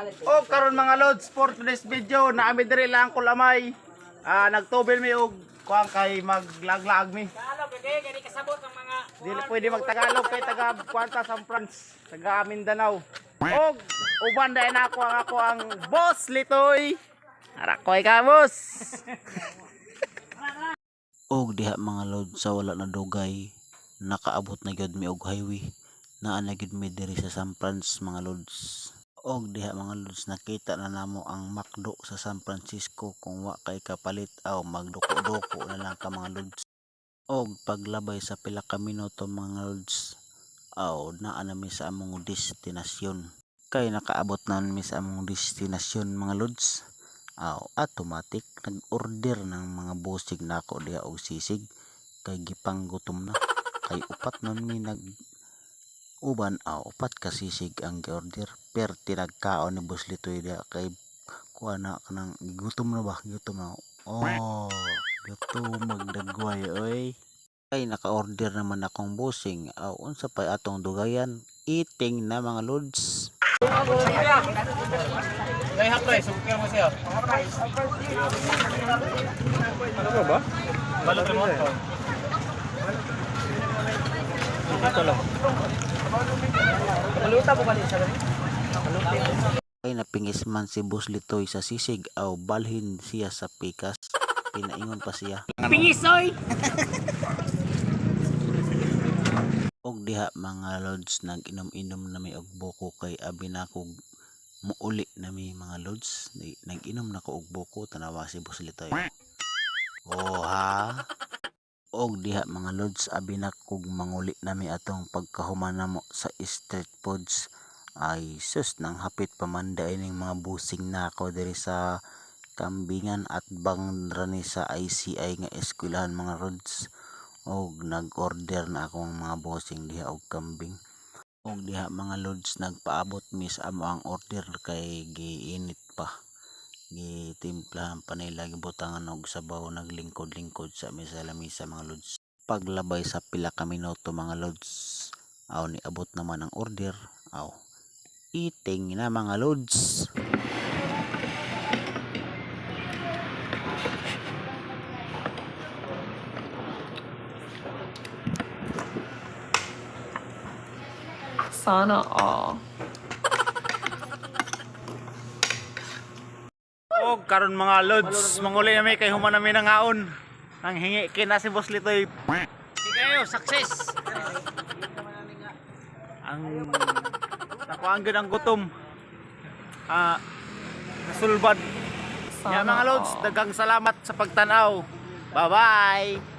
O karon mga lods for today's video naami diri lang kulamay. Nagtubil mi og kuang kay maglaglag mi. Tagalog gani kasabot ang mga Dili pwede magtagalog kay taga Cuanta San France, taga Mindanao. Og uban dai na ako ang boss Litoy. Ara koy ka boss. Og diha mga lods sa wala na dugay nakaabot na gyud mi og highway naa na gyud mi diri sa San Francisco mga lods. Og diha mga lods nakita na namo ang McDo sa San Francisco kung wa kay kapalit aw magduko-duko na lang ka mga lods. Og paglabay sa pila ka minuto mga lods aw naa na mi sa among destinasyon. Kay nakaabot na mi sa among destinasyon mga lods. Automatic nag-order ng mga busig na ako diha og sisig kay gipanggutom na kay upat nun mi nag uban upat ka sisig ang gi-order per tinagkaon ni Boss Litoy diha kay kuha na kanang gutom na ba gutom na gutom magdagway oy kay naka-order naman akong busing unsa pa atong dugayan eating na mga lods. Lay haplay sukir mo siya. Ano ba? Balot remote ko. Ito lang. Maluta po kanina sa gani. Ay napingis man si Boss Litoy sa sisig balhin siya sa pikas pinaingon pa siya pingisoy. og diha mga lods nag-inom-inom na may og buko kay abi na ko muuli na may mga lods nag-inom na ko og buko tanawa si Boss Litoy. Og diha mga lods abi na kog manguli na may atong pagkahuman namo sa street foods ay sus nang hapit pamanda ining mga busing na ako diri sa Kambingan at Bangrani sa ICI nga eskwelahan mga lods. Og nag-order na akong mga busing diha og kambing. Og diha mga lods nagpaabot mis amo ang order kay giinit pa gitimplahan pa nila gibutangan og sabaw naglingkod-lingkod sa lamisa mga lods. Paglabay sa pila ka minuto mga lods ni abot naman ang order eating na mga lods. Sana all. Og karon mga lods manguli na mi kay human nami nang aon. Nang hingi kina si Boss Litoy. Kayo success. Ang nakuan gid ang gutom. Nasulbad. Ya mga lods, daghang salamat sa pagtanaw. Bye-bye.